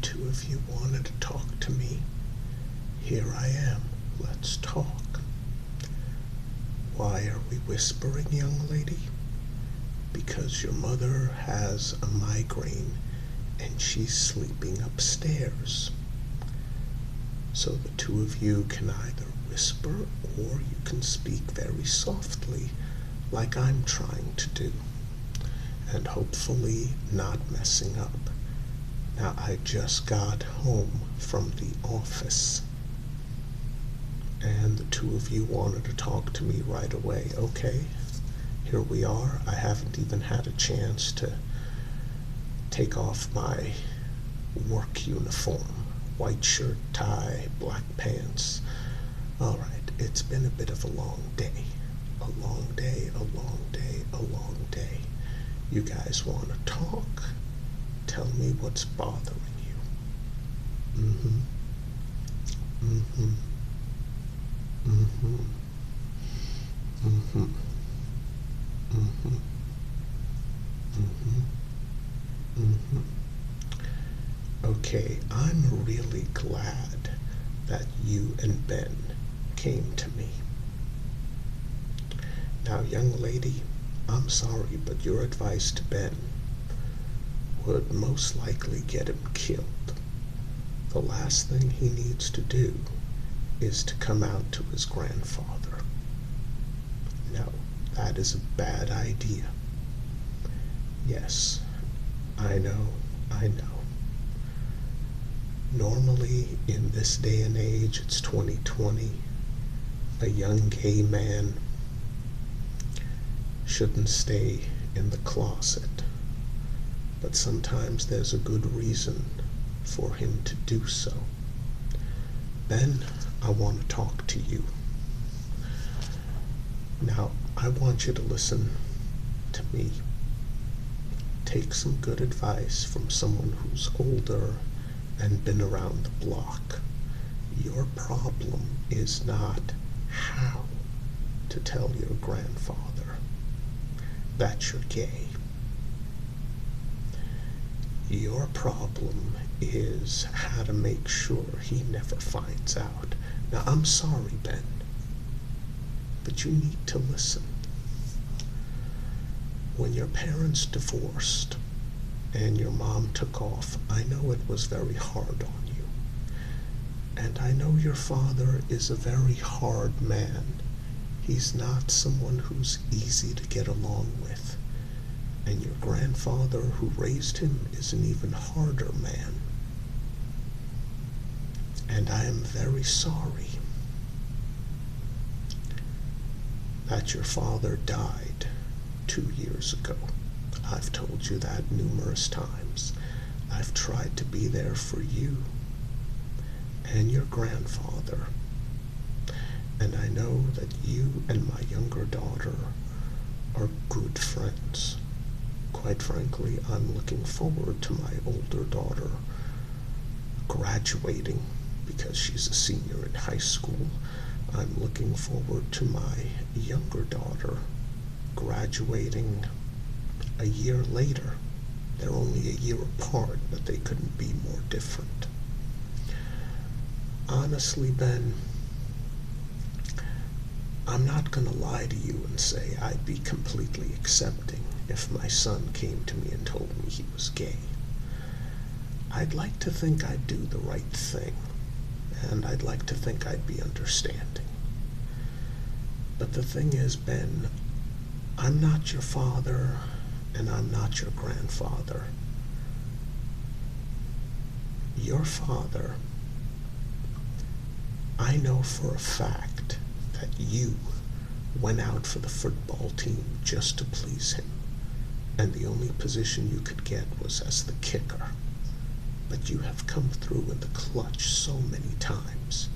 two of you wanted to talk to me. Here I am. Let's talk. Why are we whispering, young lady? Because your mother has a migraine and she's sleeping upstairs. So the two of you can either whisper or you can speak very softly like I'm trying to do, and hopefully not messing up. Now, I just got home from the office, and the two of you wanted to talk to me right away. Okay, here we are. I haven't even had a chance to take off my work uniform. White shirt, tie, black pants. All right, it's been a bit of a long day. A long day, a long day, a long day. You guys want to talk? Tell me what's bothering you. Mm-hmm. Mm-hmm. Mm-hmm. Mm-hmm. Mm-hmm. Mm-hmm. Mm-hmm. Okay, I'm really glad that you and Ben came to me. Now, young lady, I'm sorry, but your advice to Ben would most likely get him killed. The last thing he needs to do is to come out to his grandfather. No, that is a bad idea. Yes, I know. Normally, in this day and age, it's 2020, a young gay man shouldn't stay in the closet. But sometimes there's a good reason for him to do so. Ben, I want to talk to you. Now, I want you to listen to me. Take some good advice from someone who's older and been around the block. Your problem is not how to tell your grandfather that you're gay. Your problem is how to make sure he never finds out. Now, I'm sorry, Ben, but you need to listen. When your parents divorced and your mom took off, I know it was very hard on you. And I know your father is a very hard man. He's not someone who's easy to get along with. And your grandfather who raised him is an even harder man. And I am very sorry that your father died 2 years ago. I've told you that numerous times. I've tried to be there for you and your grandfather. And I know that you and my younger daughter are good friends. Quite frankly, I'm looking forward to my older daughter graduating because she's a senior in high school. I'm looking forward to my younger daughter graduating a year later. They're only a year apart, but they couldn't be more different. Honestly, Ben, I'm not going to lie to you and say I'd be completely accepting if my son came to me and told me he was gay. I'd like to think I'd do the right thing, and I'd like to think I'd be understanding. But the thing is, Ben, I'm not your father, and I'm not your grandfather. Your father, I know for a fact that you went out for the football team just to please him, and the only position you could get was as the kicker. But you have come through in the clutch so many times.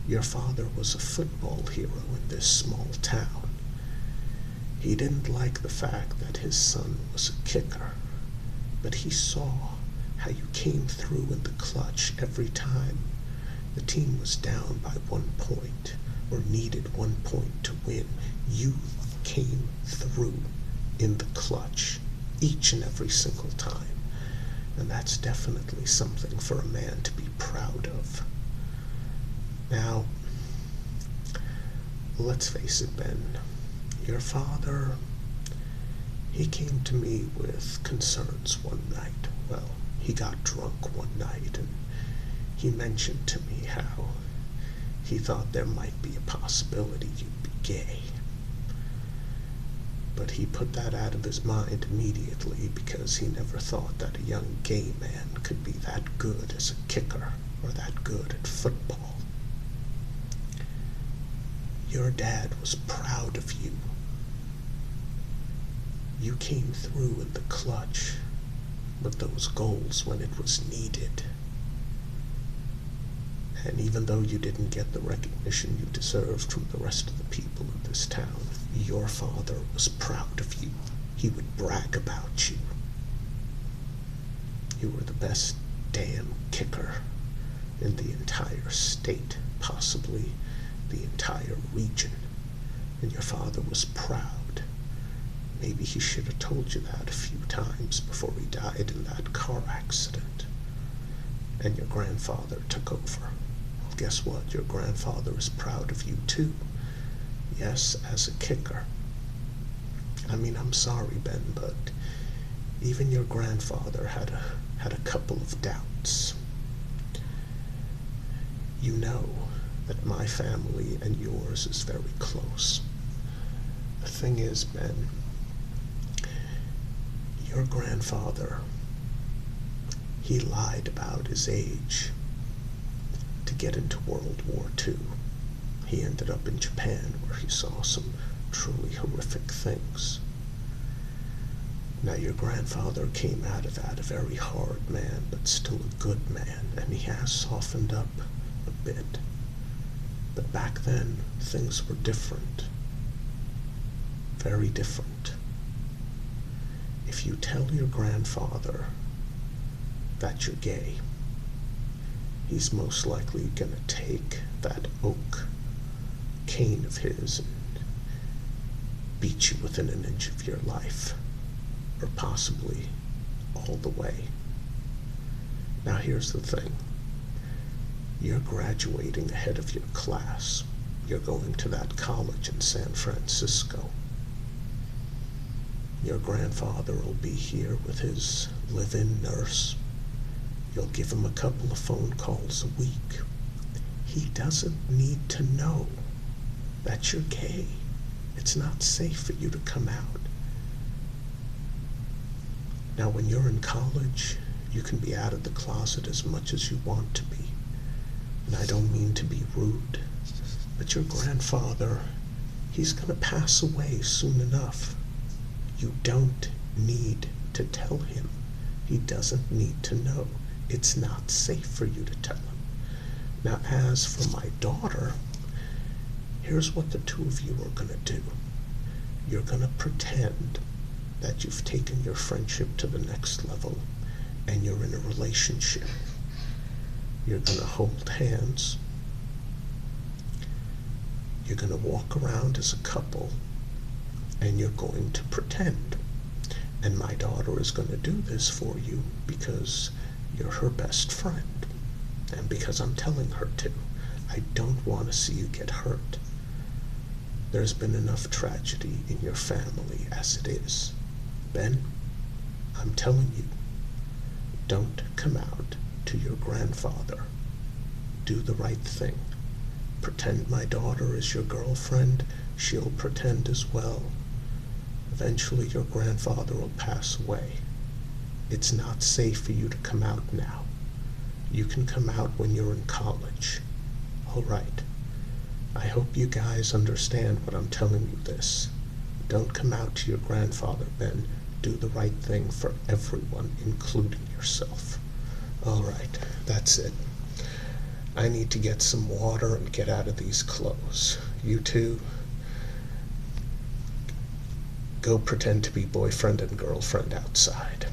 Your father was a football hero in this small town. He didn't like the fact that his son was a kicker, but he saw how you came through in the clutch every time the team was down by 1 point or needed 1 point to win. You came through in the clutch each and every single time. And that's definitely something for a man to be proud of. Now, let's face it, Ben, your father, he came to me with concerns one night. Well, he got drunk one night and he mentioned to me how he thought there might be a possibility you'd be gay. But he put that out of his mind immediately because he never thought that a young gay man could be that good as a kicker or that good at football. Your dad was proud of you. You came through in the clutch with those goals when it was needed. And even though you didn't get the recognition you deserved from the rest of the people of this town, your father was proud of you. He would brag about you. You were the best damn kicker in the entire state, possibly the entire region. And your father was proud. Maybe he should have told you that a few times before he died in that car accident. And your grandfather took over. Well, guess what? Your grandfather is proud of you too. Yes, as a kicker. I mean, I'm sorry, Ben, but even your grandfather had a couple of doubts. You know that my family and yours is very close. The thing is, Ben, your grandfather, he lied about his age to get into World War II. He ended up in Japan where he saw some truly horrific things. Now, your grandfather came out of that a very hard man, but still a good man, and he has softened up a bit. But back then, things were different. Very different. If you tell your grandfather that you're gay, he's most likely going to take that oak cane of his and beat you within an inch of your life, or possibly all the way. Now here's the thing. You're graduating ahead of your class. You're going to that college in San Francisco. Your grandfather will be here with his live-in nurse. You'll give him a couple of phone calls a week. He doesn't need to know that you're gay. It's not safe for you to come out. Now, when you're in college, you can be out of the closet as much as you want to be. And I don't mean to be rude, but your grandfather, he's going to pass away soon enough. You don't need to tell him. He doesn't need to know. It's not safe for you to tell him. Now, as for my daughter, here's what the two of you are going to do. You're going to pretend that you've taken your friendship to the next level and you're in a relationship. You're going to hold hands. You're going to walk around as a couple and you're going to pretend. And my daughter is going to do this for you because you're her best friend and because I'm telling her to. I don't want to see you get hurt. There's been enough tragedy in your family as it is. Ben, I'm telling you, don't come out to your grandfather. Do the right thing. Pretend my daughter is your girlfriend. She'll pretend as well. Eventually your grandfather will pass away. It's not safe for you to come out now. You can come out when you're in college. All right. I hope you guys understand what I'm telling you this. Don't come out to your grandfather, Ben. Do the right thing for everyone, including yourself. All right, that's it. I need to get some water and get out of these clothes. You two, go pretend to be boyfriend and girlfriend outside.